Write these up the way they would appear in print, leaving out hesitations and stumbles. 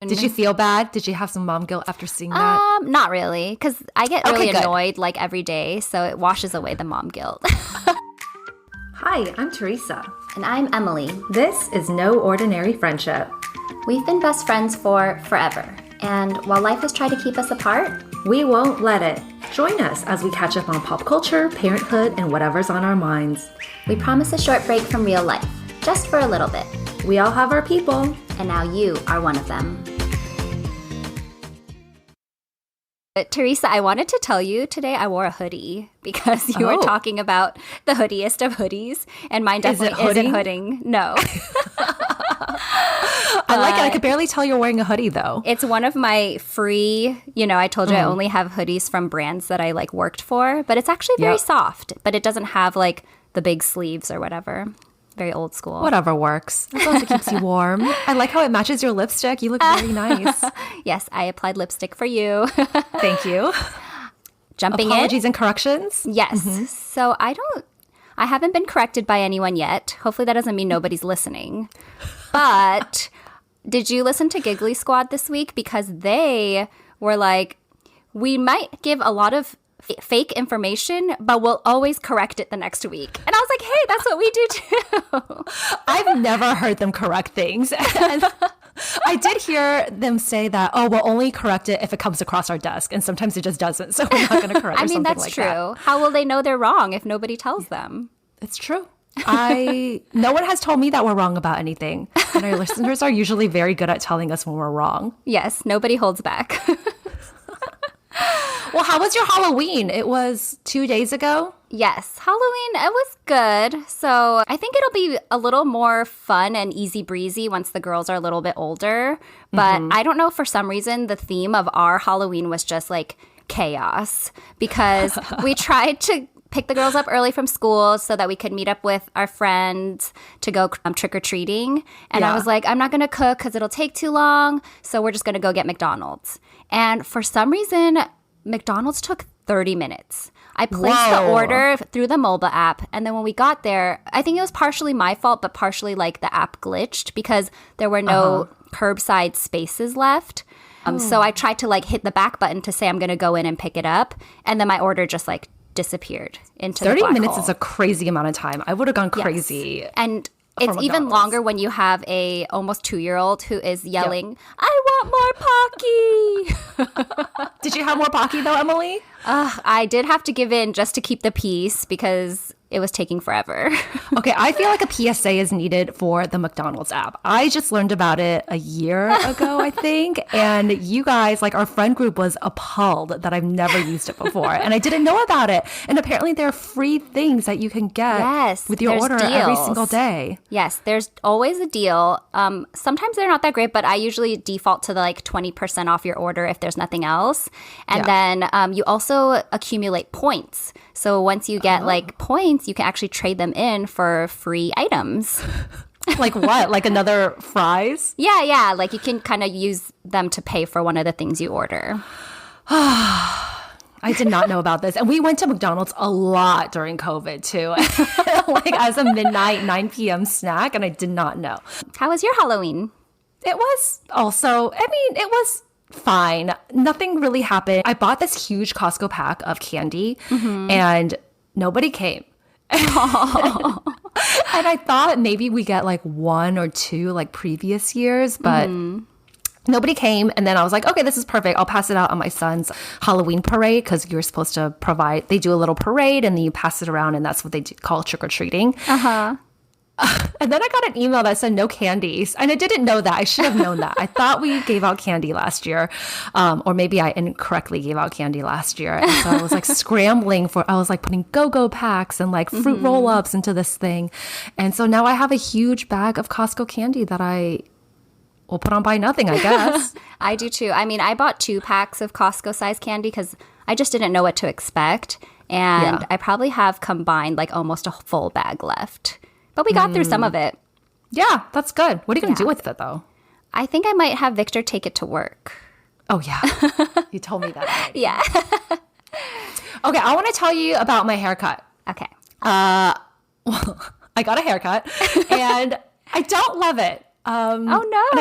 Did you feel bad? Did you have some mom guilt after seeing that? Not really, because I get really Okay, good. annoyed like every day, so it washes away the mom guilt. Hi, I'm Teresa. And I'm Emily. This is No Ordinary Friendship. We've been best friends for forever, and while life has tried to keep us apart, We won't let it. Join us as we catch up on pop culture, parenthood, and whatever's on our minds. we promise a short break from real life, just for a little bit. We all have our people. And now you are one of them. Teresa, I wanted to tell you today I wore a hoodie because you were talking about the hoodiest of hoodies, and mine definitely isn't hooding. No. I like it. I could barely tell you're wearing a hoodie, though. It's one of my free, I told you I only have hoodies from brands that I worked for, but it's actually very soft, but it doesn't have the big sleeves or whatever. Very old school. Whatever works. As long as it keeps you warm. I like how it matches your lipstick. You look very nice. Yes, I applied lipstick for you. Thank you. Jumping Apologies and corrections? Yes. So I haven't been corrected by anyone yet. Hopefully that doesn't mean nobody's listening. But did you listen to Giggly Squad this week? Because they were like, we might give a lot of fake information, but we'll always correct it the next week. And I was like, hey, that's what we do too. I've never heard them correct things. And I did hear them say that, we'll only correct it if it comes across our desk. And sometimes it just doesn't. So we're not going to correct it. That's true. How will they know they're wrong if nobody tells them? It's true. No one has told me that we're wrong about anything. And our listeners are usually very good at telling us when we're wrong. Yes, nobody holds back. Well, how was your Halloween? It was 2 days ago. Yes, Halloween, it was good. So I think it'll be a little more fun and easy breezy once the girls are a little bit older. But I don't know, for some reason, the theme of our Halloween was just chaos, because we tried to pick the girls up early from school so that we could meet up with our friends to go trick-or-treating. And I was like, I'm not going to cook because it'll take too long. So we're just going to go get McDonald's. And for some reason, McDonald's took 30 minutes. I placed the order through the mobile app. And then when we got there, I think it was partially my fault, but partially the app glitched because there were no curbside spaces left. So I tried to hit the back button to say I'm going to go in and pick it up. And then my order just disappeared into 30 the black minutes hole. is a crazy amount of time. I would have gone crazy. Yes. And it's even longer when you have a almost 2-year-old who is yelling, I want more Pocky. Did you have more Pocky though, Emily? I did have to give in just to keep the peace because it was taking forever. Okay, I feel like a PSA is needed for the McDonald's app. I just learned about it a year ago, I think. And you guys, our friend group was appalled that I've never used it before. And I didn't know about it. And apparently there are free things that you can get with your order every single day. Yes, there's always a deal. Sometimes they're not that great, but I usually default to the 20% off your order if there's nothing else. And then you also accumulate points. So once you get points, you can actually trade them in for free items. Like what? Like another fries? Yeah. You can kind of use them to pay for one of the things you order. I did not know about this. And we went to McDonald's a lot during COVID too. As a midnight 9 p.m. snack. And I did not know. How was your Halloween? It was also, it was fine. Nothing really happened. I bought this huge Costco pack of candy and nobody came. And I thought maybe we get one or two previous years, but nobody came. And then I was like, okay, this is perfect. I'll pass it out on my son's Halloween parade because you're supposed to they do a little parade and then you pass it around and that's what they call trick-or-treating. And then I got an email that said no candies. And I didn't know that. I should have known that. I thought we gave out candy last year. Or maybe I incorrectly gave out candy last year. And so I was scrambling I was putting go-go packs and fruit roll-ups into this thing. And so now I have a huge bag of Costco candy that I will put on buy nothing, I guess. I do too. I bought 2 packs of Costco size candy because I just didn't know what to expect. And I probably have combined almost a full bag left. But we got through some of it. Yeah, that's good. What are you going to do with it, though? I think I might have Victor take it to work. Oh, yeah. You told me that already. Yeah. Okay, I want to tell you about my haircut. Okay. Well, I got a haircut, and I don't love it. Oh no. And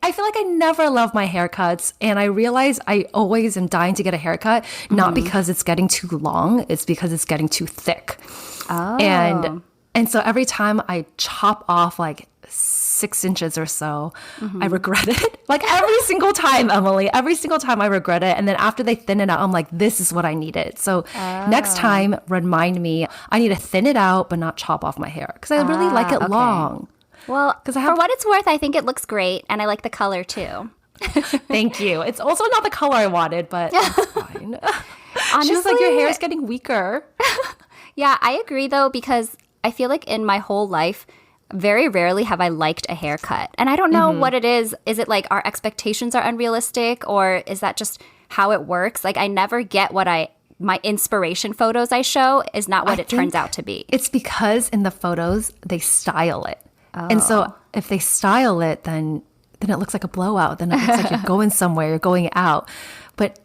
I feel like I never love my haircuts, and I realize I always am dying to get a haircut, not because it's getting too long, it's because it's getting too thick. Oh. And so every time I chop off like 6 inches or so, I regret it. Like every single time, Emily, every single time I regret it. And then after they thin it out, I'm like, this is what I needed. So next time, remind me, I need to thin it out, but not chop off my hair because I really like it long. Well, for what it's worth, I think it looks great, and I like the color too. Thank you. It's also not the color I wanted, but it's fine. Honestly, she was like, your hair is getting weaker. Yeah, I agree though, because I feel like in my whole life, very rarely have I liked a haircut. And I don't know what it is. Is it like our expectations are unrealistic, or is that just how it works? Like I never get what my inspiration photos I show is not what it turns out to be. It's because in the photos, they style it. And so if they style it, then it looks like a blowout. Then it looks like you're going somewhere, you're going out. But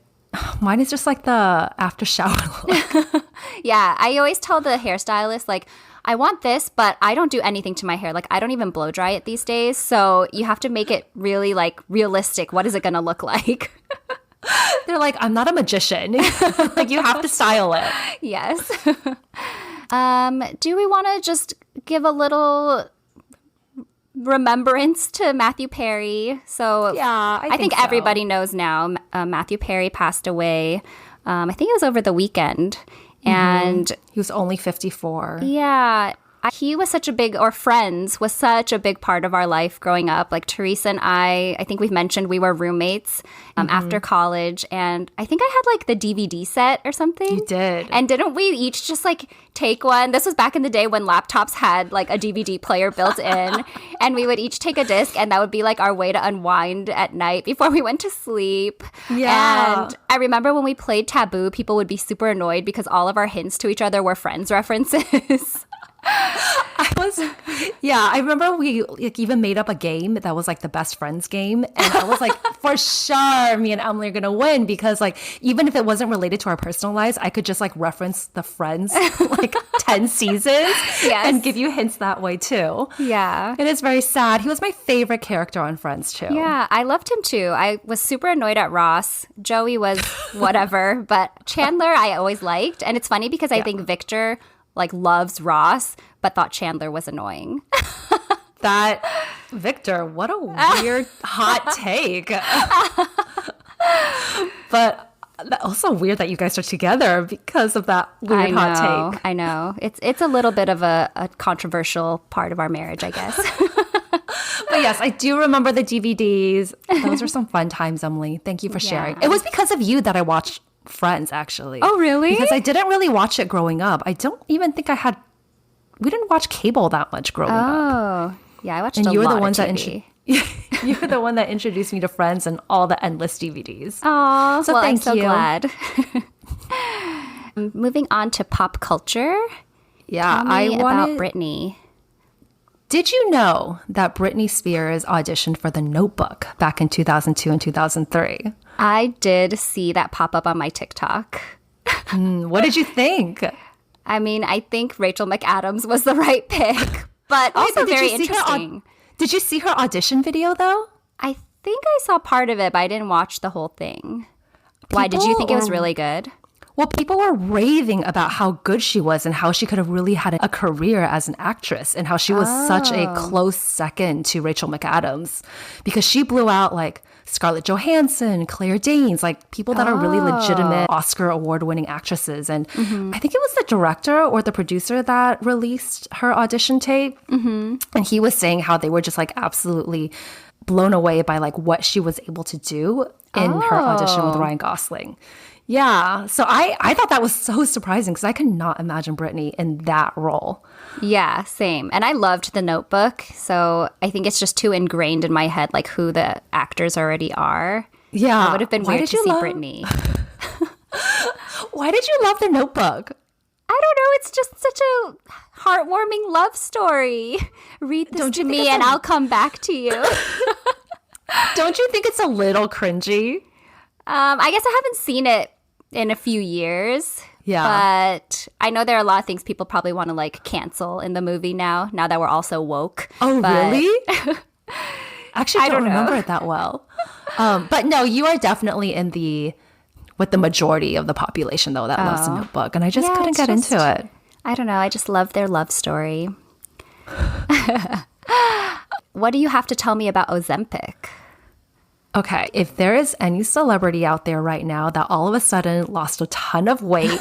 mine is just like the after shower look. Yeah, I always tell the hairstylist, like, I want this, but I don't do anything to my hair. Like, I don't even blow dry it these days. So you have to make it really, like, realistic. What is it going to look like? They're like, I'm not a magician. Like, you have to style it. Yes. Do we want to just give a little remembrance to Matthew Perry? So yeah, I think so. Everybody knows now. Matthew Perry passed away. I think it was over the weekend. And he was only 54. Yeah. He was Friends was such a big part of our life growing up. Like Teresa and I think we've mentioned we were roommates after college. And I think I had like the DVD set or something. You did. And didn't we each just like take one? This was back in the day when laptops had like a DVD player built in. And we would each take a disc, and that would be like our way to unwind at night before we went to sleep. Yeah. And I remember when we played Taboo, people would be super annoyed because all of our hints to each other were Friends references. I remember we like even made up a game that was like the best friends game, and I was like, for sure me and Emily are gonna win, because like even if it wasn't related to our personal lives, I could just like reference the Friends like 10 seasons and give you hints that way too. Yeah. It is very sad. He was my favorite character on Friends too. Yeah, I loved him too. I was super annoyed at Ross. Joey was whatever, but Chandler I always liked. And it's funny because I think Victor like loves Ross, but thought Chandler was annoying. That Victor, what a weird hot take. But also weird that you guys are together because of that weird hot take. I know. It's a little bit of a controversial part of our marriage, I guess. But yes, I do remember the DVDs. Those were some fun times, Emily. Thank you for sharing. It was because of you that I watched Friends, actually. Oh, really? Because I didn't really watch it growing up. I don't even think we didn't watch cable that much growing up. Oh, yeah, I watched and a you were lot the ones of that TV. you were the one that introduced me to Friends and all the endless DVDs. Oh, so well, thank I'm so you. glad. Moving on to pop culture. Yeah, Tell me about Britney. Did you know that Britney Spears auditioned for The Notebook back in 2002 and 2003? I did see that pop up on my TikTok. What did you think? I mean, I think Rachel McAdams was the right pick, but also very interesting. Did you see her audition video, though? I think I saw part of it, but I didn't watch the whole thing. Why, did you think it was really good? Well, people were raving about how good she was and how she could have really had a career as an actress, and how she was such a close second to Rachel McAdams, because she blew out like Scarlett Johansson, Claire Danes, like people that are really legitimate Oscar award-winning actresses. And I think it was the director or the producer that released her audition tape. And he was saying how they were just like absolutely blown away by like what she was able to do in her audition with Ryan Gosling. Yeah. So I thought that was so surprising, because I could not imagine Britney in that role. Yeah, same. And I loved The Notebook. So I think it's just too ingrained in my head, like who the actors already are. Yeah. It would have been weird to see Britney. Why did you love The Notebook? I don't know. It's just such a heartwarming love story. Read this to me and I'll come back to you. Don't you think it's a little cringy? I guess I haven't seen it in a few years. Yeah. But I know there are a lot of things people probably want to like cancel in the movie now that we're all so woke. Oh, really? Actually, I don't remember it that well. But no, you are definitely with the majority of the population, though, that loves the Notebook. And I just couldn't get into it. I don't know. I just love their love story. What do you have to tell me about Ozempic? Okay, if there is any celebrity out there right now that all of a sudden lost a ton of weight,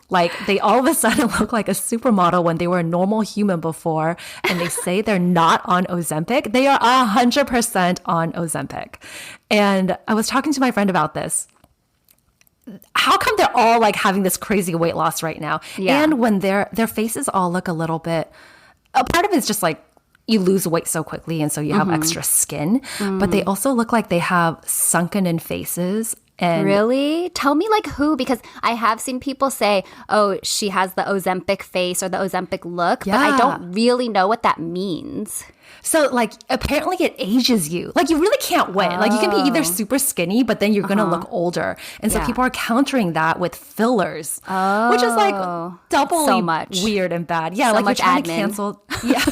like they all of a sudden look like a supermodel when they were a normal human before, and they say they're not on Ozempic, they are 100% on Ozempic. And I was talking to my friend about this. How come they're all like having this crazy weight loss right now? Yeah. And when their faces all look a little bit, a part of it is just like, you lose weight so quickly and so you have extra skin, but they also look like they have sunken in faces. And really? Tell me like who, because I have seen people say, oh, she has the Ozempic face or the Ozempic look, but I don't really know what that means. So like apparently it ages you. Like you really can't win. Like you can be either super skinny, but then you're going to look older. And so people are countering that with fillers, which is like doubly so much weird and bad. Yeah, so like much you're trying admin. to cancel. Yeah.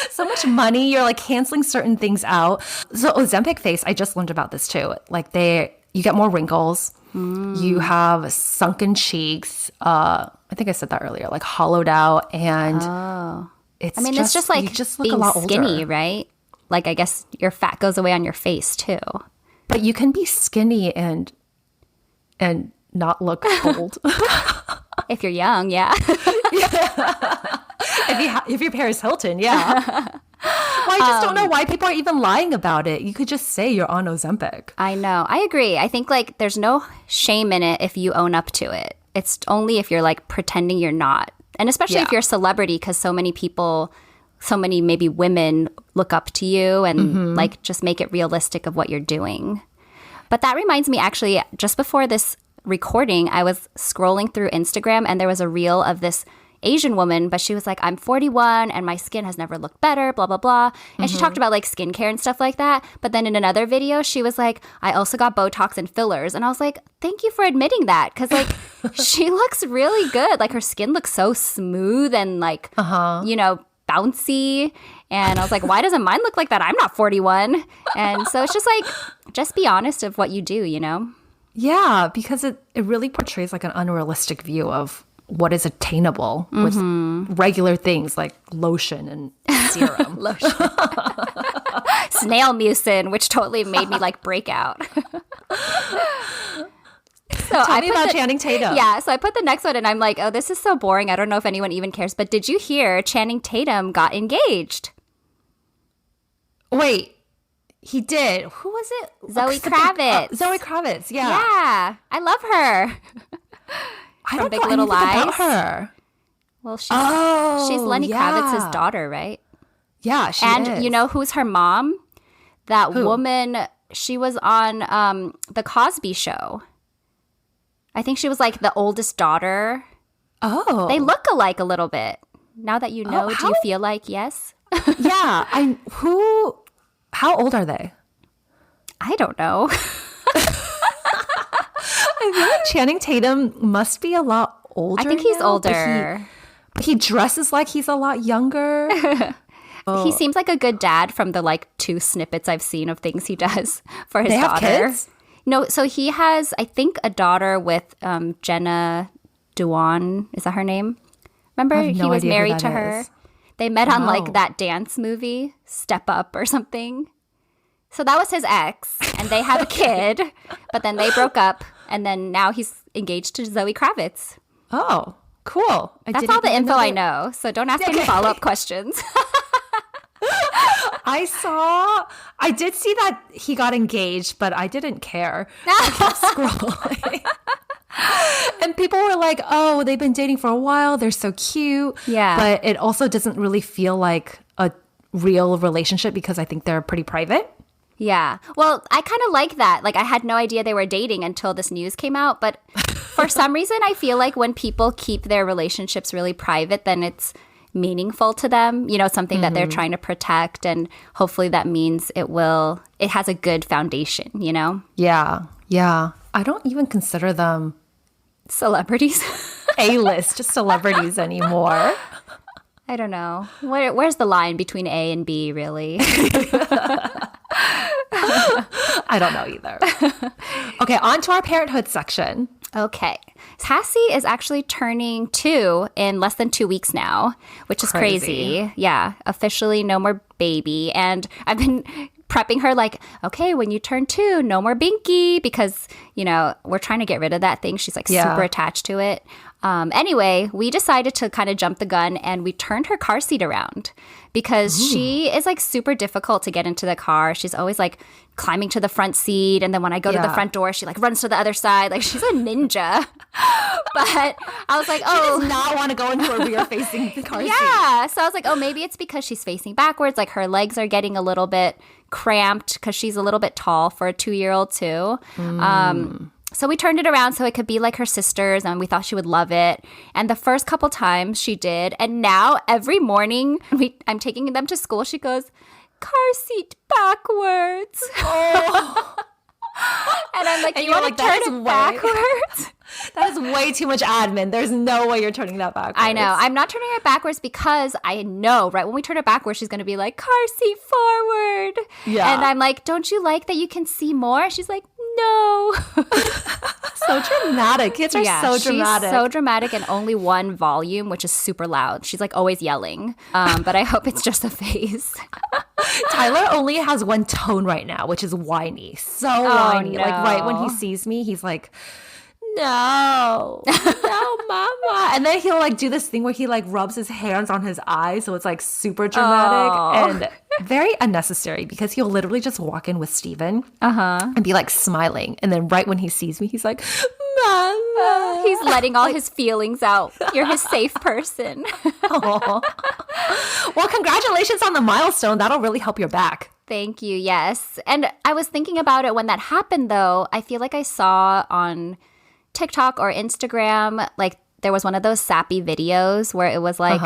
So much money. You're like canceling certain things out. So Ozempic face, I just learned about this too. Like you get more wrinkles. You have sunken cheeks. I think I said that earlier, like hollowed out, and it's just like you just look being a lot skinny, older. Like I guess your fat goes away on your face too. But you can be skinny and not look old. If you're young, yeah. If you're Paris Hilton, yeah. Well, I just don't know why people are even lying about it. You could just say you're on Ozempic. I know. I agree. I think like there's no shame in it if you own up to it. It's only if you're like pretending you're not. And especially if you're a celebrity, because so many people, so many maybe women look up to you and like just make it realistic of what you're doing. But that reminds me, actually, just before this recording, I was scrolling through Instagram and there was a reel of this Asian woman, but she was like, I'm 41 and my skin has never looked better, blah, blah, blah. And she talked about like skincare and stuff like that. But then in another video, she was like, I also got Botox and fillers. And I was like, thank you for admitting that. Because like she looks really good. Like her skin looks so smooth and like, you know, bouncy. And I was like, why doesn't mine look like that? I'm not 41. And so it's just like, just be honest of what you do, you know? Yeah, because it really portrays like an unrealistic view of what is attainable with regular things like lotion and serum. Snail mucin, which totally made me like break out. So Tell me about Channing Tatum. Yeah, so I put the next one and I'm like, oh, this is so boring. I don't know if anyone even cares. But did you hear Channing Tatum got engaged? Wait, he did. Who was it? Zoe Kravitz. Zoe Kravitz, yeah. Yeah, I love her. I don't Big know Little anything Lies. about her. Well, she's Lenny Kravitz's daughter, right? Yeah, she and is. you know who's her mom? That woman, she was on The Cosby Show. I think she was like the oldest daughter. Oh. They look alike a little bit. Now that you know, do you feel like yes? Yeah. How old are they? I don't know. I feel like Channing Tatum must be a lot older. I think he's now, older. But he dresses like he's a lot younger. He seems like a good dad from the like 2 snippets I've seen of things he does for his They have daughter. kids? No, so he has, I think, a daughter with Jenna Dewan. Is that her name? Remember, he was married to her. Is. They met on like that dance movie, Step Up or something. So that was his ex, and they have a kid, but then they broke up, and then now he's engaged to Zoe Kravitz. Oh, cool. That's all the info I know, so don't ask any follow-up questions. I did see that he got engaged, but I didn't care. I kept scrolling. And people were like, oh, they've been dating for a while. They're so cute. Yeah. But it also doesn't really feel like a real relationship because I think they're pretty private. Yeah. Well, I kind of like that. Like, I had no idea they were dating until this news came out. But for some reason, I feel like when people keep their relationships really private, then it's meaningful to them, you know, something that they're trying to protect. And hopefully that means it has a good foundation, you know? Yeah. Yeah. I don't even consider them Celebrities. A-list celebrities anymore. I don't know. Where's the line between A and B, really? I don't know either. Okay, on to our parenthood section. Okay. Cassie is actually turning 2 in less than 2 weeks now, which is crazy. Yeah, officially no more baby. And I've been prepping her like, okay, when you turn 2, no more binky, because, you know, we're trying to get rid of that thing. She's like super attached to it. Anyway, we decided to kind of jump the gun and we turned her car seat around because she is like super difficult to get into the car. She's always like climbing to the front seat. And then when I go to the front door, she like runs to the other side. Like she's a ninja. But I was like, oh. She does not want to go into a rear facing car seat. Yeah. So I was like, oh, maybe it's because she's facing backwards. Like her legs are getting a little bit cramped because she's a little bit tall for a 2-year-old too. So we turned it around so it could be like her sisters, and we thought she would love it. And the first couple times she did. And now every morning I'm taking them to school, she goes, car seat backwards. Oh. And I'm like, you want to turn it backwards? That is way too much admin. There's no way you're turning that backwards. I know. I'm not turning it backwards because I know, right, when we turn it backwards, she's going to be like, car seat forward. Yeah. And I'm like, don't you like that you can see more? She's like, no. So dramatic. Kids are so dramatic. She's so dramatic, and only one volume, which is super loud. She's like always yelling. But I hope it's just a phase. Tyler only has one tone right now, which is whiny. So whiny. No. Like right when he sees me, he's like, no, mama. And then he'll like do this thing where he like rubs his hands on his eyes. So it's like super dramatic and very unnecessary because he'll literally just walk in with Steven and be like smiling. And then right when he sees me, he's like, mama. He's letting all his feelings out. You're his safe person. Well, congratulations on the milestone. That'll really help your back. Thank you. Yes. And I was thinking about it when that happened, though. I feel like I saw on TikTok or Instagram, like there was one of those sappy videos where it was like,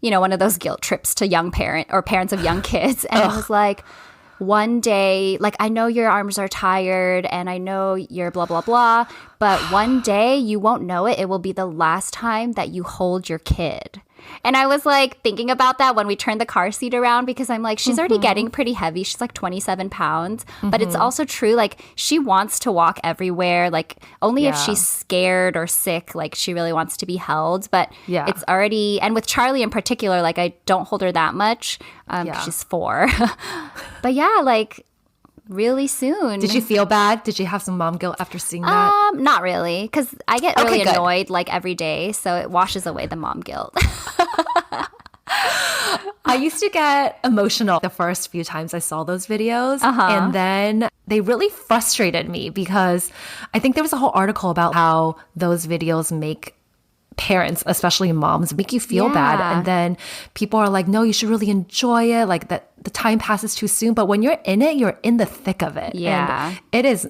you know, one of those guilt trips to parents of young kids. And it was like, one day, like, I know your arms are tired and I know you're blah, blah, blah, but one day you won't know it. It will be the last time that you hold your kid. And I was like thinking about that when we turned the car seat around because I'm like, she's already getting pretty heavy. She's like 27 pounds. But it's also true. Like she wants to walk everywhere. Like only if she's scared or sick, like she really wants to be held. But it's already, and with Charlie in particular, like I don't hold her that much. She's 4. But yeah, like really soon. Did you feel bad? Did you have some mom guilt after seeing that? Not really, because I get really annoyed like every day, so it washes away the mom guilt. I used to get emotional the first few times I saw those videos, and then they really frustrated me because I think there was a whole article about how those videos make parents, especially moms, make you feel bad. And then people are like, no, you should really enjoy it. Like that the time passes too soon. But when you're in it, you're in the thick of it. Yeah. And it is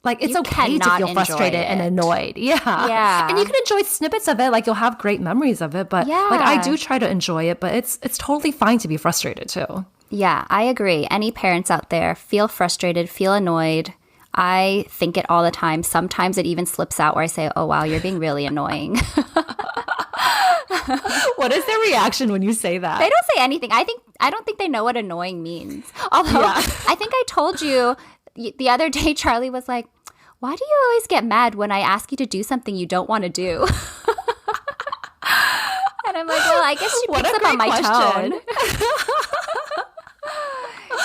like, it's okay to feel frustrated and annoyed. Yeah. And you can enjoy snippets of it. Like you'll have great memories of it. But like I do try to enjoy it, but it's totally fine to be frustrated too. Yeah, I agree. Any parents out there, feel frustrated, feel annoyed. I think it all the time. Sometimes it even slips out where I say, oh, wow, you're being really annoying. What is their reaction when you say that? They don't say anything. I don't think they know what annoying means. Although I think I told you the other day, Charlie was like, why do you always get mad when I ask you to do something you don't want to do? And I'm like, well, I guess she picks up on my tone.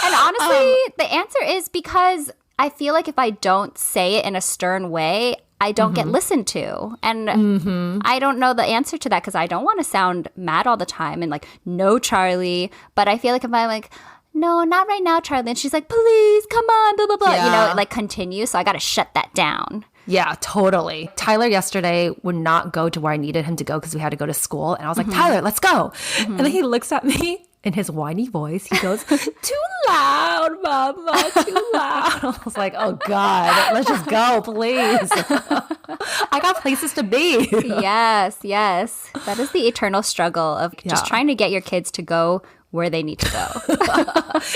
And honestly, the answer is because I feel like if I don't say it in a stern way, I don't get listened to. And I don't know the answer to that because I don't want to sound mad all the time and like, no, Charlie. But I feel like if I'm like, no, not right now, Charlie. And she's like, please, come on, blah, blah, blah. You know, it like continues. So I got to shut that down. Yeah, totally. Tyler yesterday would not go to where I needed him to go because we had to go to school. And I was like, Tyler, let's go. And then he looks at me in his whiny voice. He goes, too loud, mama, too loud. I was like, oh God, let's just go, please. I got places to be. Yes. That is the eternal struggle of just trying to get your kids to go where they need to go.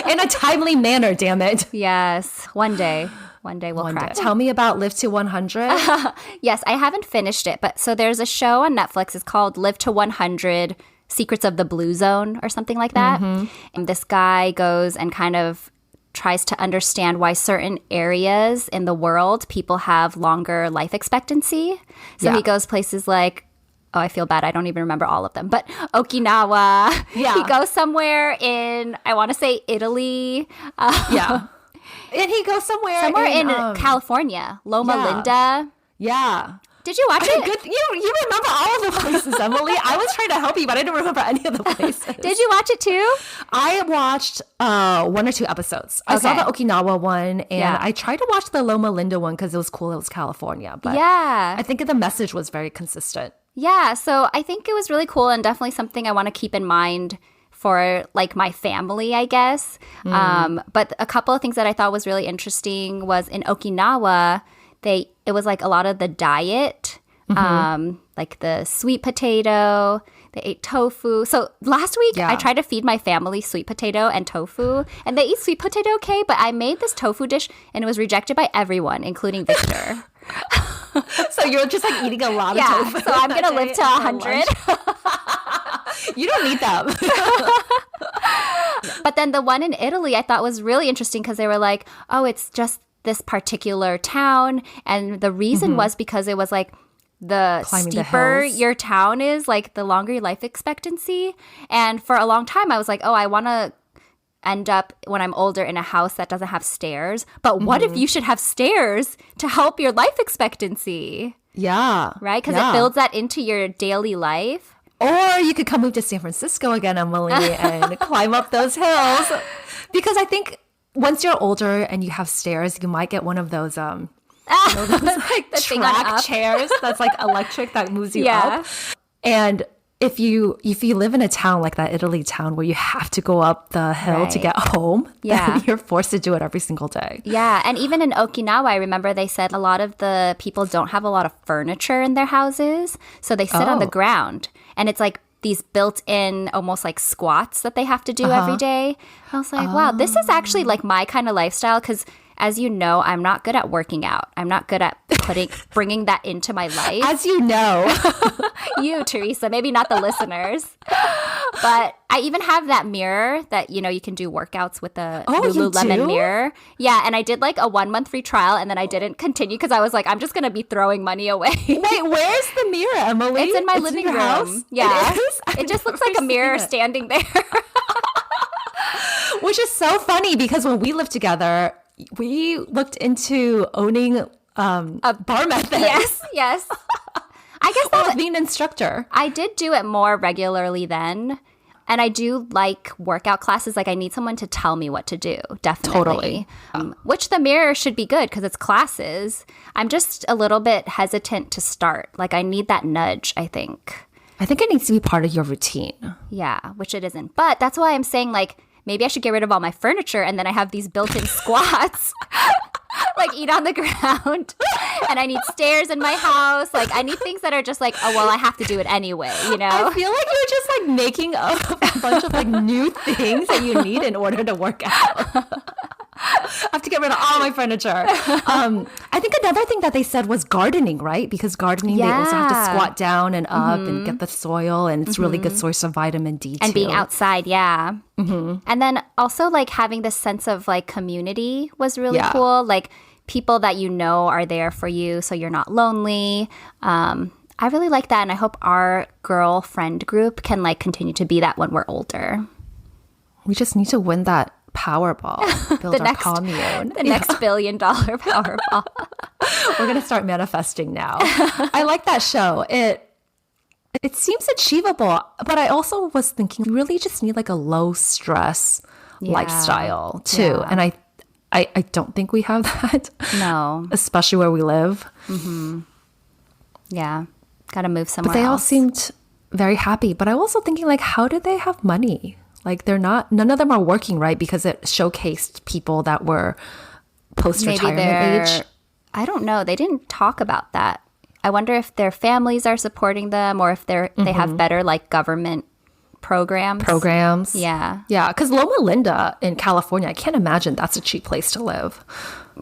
In a timely manner, damn it. Yes, one day we'll crack. Tell me about Live to 100. Yes, I haven't finished it, but so there's a show on Netflix. It's called Live to 100 Secrets of the Blue Zone or something like that. And this guy goes and kind of tries to understand why certain areas in the world people have longer life expectancy. So he goes places like, oh, I feel bad. I don't even remember all of them. But Okinawa. Yeah. He goes somewhere in, I want to say Italy. And he goes somewhere in California. Loma Linda. Yeah. Did you watch it? Good. You remember all of the places, Emily. I was trying to help you, but I didn't remember any of the places. Did you watch it too? I watched 1 or 2 episodes. I saw the Okinawa one, and I tried to watch the Loma Linda one because it was cool. It was California. But I think the message was very consistent. Yeah, so I think it was really cool and definitely something I want to keep in mind for like my family, I guess. But a couple of things that I thought was really interesting was in Okinawa, it was like a lot of the diet, like the sweet potato. They ate tofu. So last week I tried to feed my family sweet potato and tofu, and they eat sweet potato okay, but I made this tofu dish and it was rejected by everyone, including Victor. So you're just like eating a lot of tofu. So I'm going to live to 100. You don't need them. But then the one in Italy I thought was really interesting because they were like, oh, it's just this particular town. And the reason was because it was like the climbing steeper your town is, like the longer your life expectancy. And for a long time I was like, oh, I want to end up when I'm older in a house that doesn't have stairs. But what if you should have stairs to help your life expectancy? Yeah. Right? Because it builds that into your daily life. Or you could come move to San Francisco again, Emily, and climb up those hills. Because I think once you're older and you have stairs, you might get one of those those like track chairs that's like electric that moves you up. And if you live in a town like that Italy town where you have to go up the hill to get home, then you're forced to do it every single day. Yeah, and even in Okinawa, I remember they said a lot of the people don't have a lot of furniture in their houses, so they sit on the ground. And it's like these built-in almost like squats that they have to do every day. I was like, wow, this is actually like my kind of lifestyle because as you know, I'm not good at working out. I'm not good at bringing that into my life. As you know. You, Teresa, maybe not the listeners. But I even have that mirror that, you can do workouts with the Lululemon mirror. Yeah, and I did like a 1-month free trial and then I didn't continue because I was like, I'm just going to be throwing money away. Wait, where's the mirror, Emily? It's in my living room. House? Yeah. It just looks like a mirror standing there. Which is so funny because when we lived together, we looked into owning a bar method. Yes. I guess that was being an instructor. I did do it more regularly then. And I do like workout classes. Like I need someone to tell me what to do. Definitely. Totally. Which the mirror should be good because it's classes. I'm just a little bit hesitant to start. Like I need that nudge, I think. I think it needs to be part of your routine. Yeah, which it isn't. But that's why I'm saying like, maybe I should get rid of all my furniture and then I have these built-in squats. Like eat on the ground. And I need stairs in my house. Like I need things that are just like, oh, well, I have to do it anyway, I feel like you're just like making up a bunch of like new things that you need in order to work out. I have to get rid of all my furniture. I think another thing that they said was gardening, right? Because gardening, they also have to squat down and up and get the soil. And it's really good source of vitamin D, and too. being outside, yeah. And then also like having this sense of like community was really cool. Like people that are there for you so you're not lonely. I really like that. And I hope our girlfriend group can like continue to be that when we're older. We just need to win that Powerball. Build our commune. The next $1 billion Powerball. We're going to start manifesting now. I like that show. It seems achievable, but I also was thinking you really just need like a low stress lifestyle too. Yeah. And I don't think we have that. No. Especially where we live. Yeah. Got to move somewhere But they all else. seemed very happy. But I'm also thinking like, how did they have money? Like none of them are working, right? Because it showcased people that were post-retirement age. I don't know. They didn't talk about that. I wonder if their families are supporting them or if they have better like government programs. Yeah. Yeah. Because Loma Linda in California, I can't imagine that's a cheap place to live.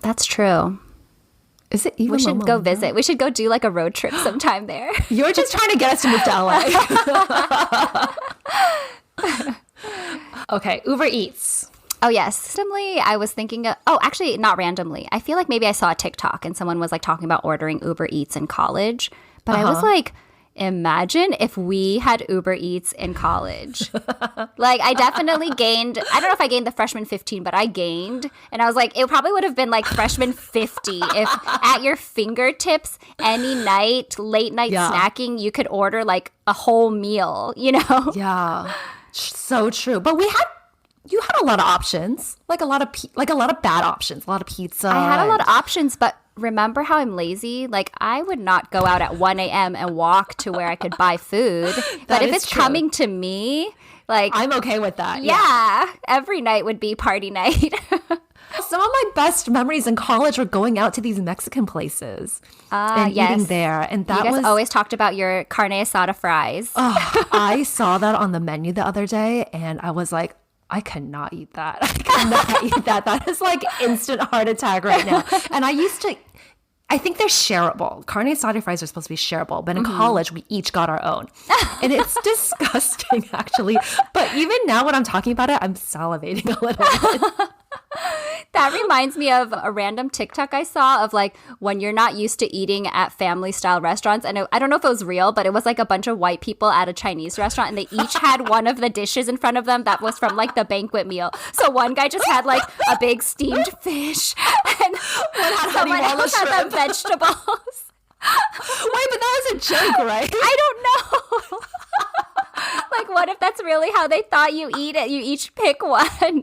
That's true. Is it even We should Loma go Linda? visit. We should go do like a road trip sometime there. You're just trying to get us to move to LA. Okay, Uber Eats. Oh, yes. Randomly, I was thinking actually, not randomly. I feel like maybe I saw a TikTok and someone was like talking about ordering Uber Eats in college. But I was like, imagine if we had Uber Eats in college. Like, I definitely gained, I don't know if I gained the freshman 15, but I gained. And I was like, it probably would have been like freshman 50 if at your fingertips, any night, late night snacking, you could order like a whole meal, you know? Yeah, so true. But you had a lot of options, like a lot of bad options, a lot of pizza. I had a lot of options, but remember how I'm lazy? Like, I would not go out at 1 a.m. and walk to where I could buy food. But if it's coming to me, like, I'm okay with that. Yeah, every night would be party night. Some of my best memories in college were going out to these Mexican places and eating there. And that you guys was always talked about your carne asada fries. I saw that on the menu the other day, and I was like, I cannot eat that. I cannot eat that. That is like instant heart attack right now. And I think they're shareable. Carne asada fries are supposed to be shareable, but in college, we each got our own. And it's disgusting, actually. But even now when I'm talking about it, I'm salivating a little bit. That reminds me of a random TikTok I saw of like when you're not used to eating at family style restaurants. And I don't know if it was real, but it was like a bunch of white people at a Chinese restaurant and they each had one of the dishes in front of them that was from like the banquet meal. So one guy just had like a big steamed fish and someone else had the vegetables. Wait, but that was a joke, right? I don't know. Like, what if that's really how they thought you eat it? You each pick one.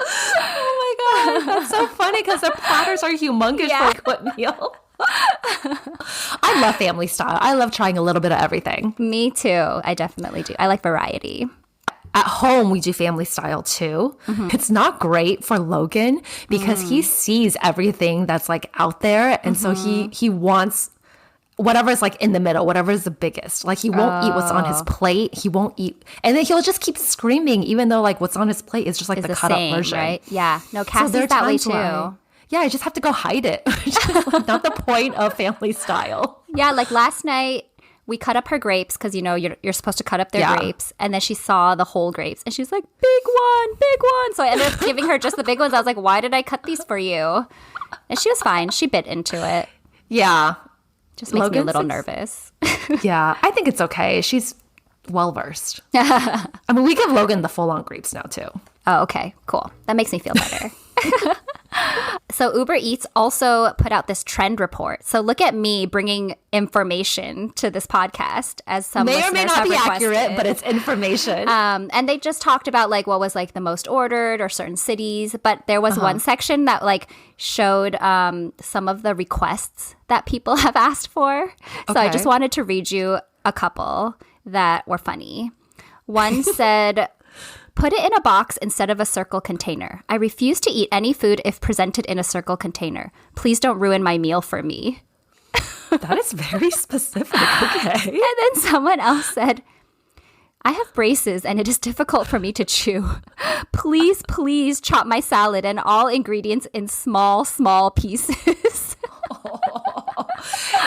Oh my God. That's so funny because their platters are humongous for a quick meal. I love family style. I love trying a little bit of everything. Me too. I definitely do. I like variety. At home, we do family style too. It's not great for Logan because he sees everything that's like out there. And so he wants whatever is like in the middle, whatever is the biggest. Like he won't eat what's on his plate. He won't eat. And then he'll just keep screaming even though like what's on his plate is just like the cut up version. Right? Yeah. No, Cassie's that way too. Yeah, I just have to go hide it. Which is like not the point of family style. Yeah, like last night we cut up her grapes because, you know, you're supposed to cut up their grapes. And then she saw the whole grapes and she was like, big one, big one. So I ended up giving her just the big ones. I was like, why did I cut these for you? And she was fine. She bit into it. Yeah. Just makes me a little nervous. Yeah, I think it's okay. She's well-versed. I mean, we give Logan the full-on grapes now, too. Oh, okay. Cool. That makes me feel better. So Uber Eats also put out this trend report. So look at me bringing information to this podcast as some may or may not be requested. accurate, but it's information. And they just talked about like what was like the most ordered or certain cities. But there was one section that like showed some of the requests that people have asked for. So I just wanted to read you a couple that were funny. One said, put it in a box instead of a circle container. I refuse to eat any food if presented in a circle container. Please don't ruin my meal for me. That is very specific. Okay. And then someone else said, I have braces and it is difficult for me to chew. Please, please chop my salad and all ingredients in small, small pieces.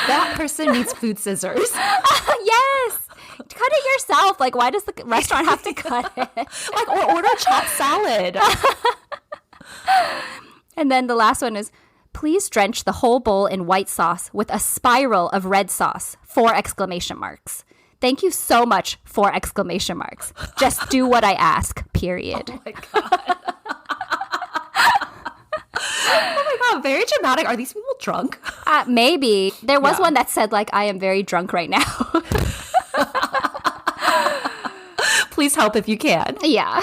That person needs food scissors. Yes. Cut it yourself. Like, why does the restaurant have to cut it? Like, or order chopped salad. And then the last one is, please drench the whole bowl in white sauce with a spiral of red sauce. 4 exclamation marks. Thank you so much. 4 exclamation marks. Just do what I ask, period. Oh my God. Oh my God, very dramatic. Are these people drunk? Maybe. There was one that said, like, I am very drunk right now. Please help if you can. Yeah.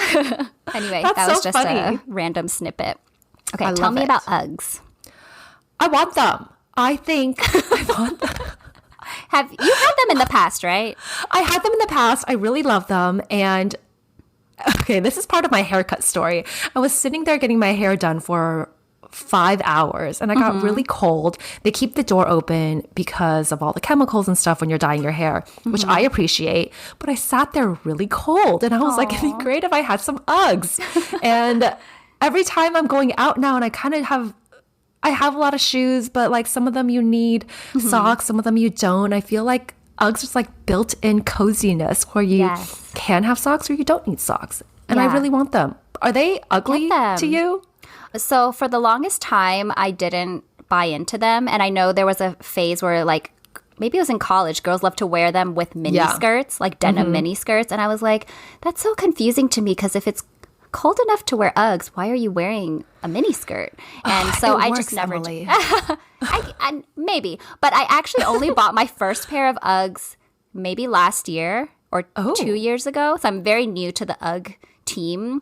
Anyway, That's that was so just funny. a random snippet. Okay, I tell love me it. about Uggs. I want them. I think I want them. Have you had them in the past, right? I had them in the past. I really love them. And okay, this is part of my haircut story. I was sitting there getting my hair done for 5 hours and I got really cold. They keep the door open because of all the chemicals and stuff when you're dyeing your hair, which I appreciate. But I sat there really cold and I was like, it'd be great if I had some Uggs. And every time I'm going out now and I kind of have I have a lot of shoes, but like some of them you need socks, some of them you don't. I feel like Uggs is like built-in coziness where you can have socks or you don't need socks. And I really want them. Are they ugly to you? So for the longest time, I didn't buy into them. And I know there was a phase where like, maybe it was in college, girls love to wear them with mini skirts, like denim mini skirts. And I was like, that's so confusing to me because if it's cold enough to wear Uggs, why are you wearing a mini skirt? And so I just never maybe, but I actually only bought my first pair of Uggs maybe last year or 2 years ago. So I'm very new to the Ugg team.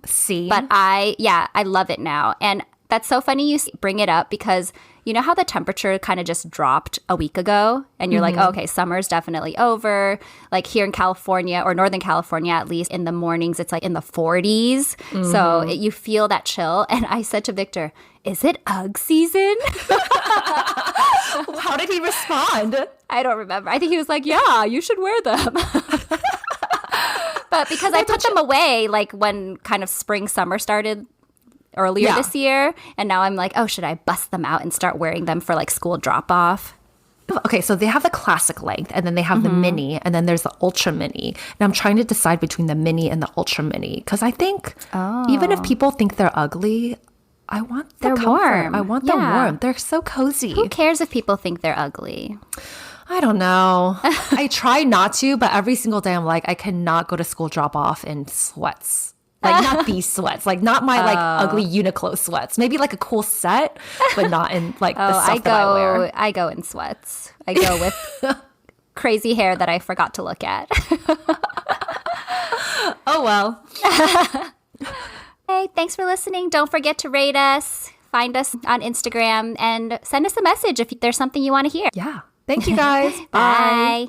But I love it now. And that's so funny you bring it up because you know how the temperature kind of just dropped a week ago and you're like, oh, okay, summer's definitely over. Like here in California or Northern California, at least in the mornings, it's like in the 40s. So you feel that chill. And I said to Victor, is it Ugg season? How did he respond? I don't remember. I think he was like, yeah, you should wear them. But because I put them away like when kind of spring, summer started earlier this year. And now I'm like, oh, should I bust them out and start wearing them for like school drop off? Okay, so they have the classic length and then they have the mini and then there's the ultra mini. And I'm trying to decide between the mini and the ultra mini because I think even if people think they're ugly, I want the comfort. Warm. I want the warmth. They're so cozy. Who cares if people think they're ugly? I don't know. I try not to, but every single day I'm like, I cannot go to school drop off in sweats. Like not these sweats, like not my like ugly Uniqlo sweats. Maybe like a cool set, but not in like the stuff that I wear. I go in sweats. I go with crazy hair that I forgot to look at. Oh well. Hey, thanks for listening. Don't forget to rate us, find us on Instagram, and send us a message if there's something you want to hear. Yeah. Thank you guys. Bye.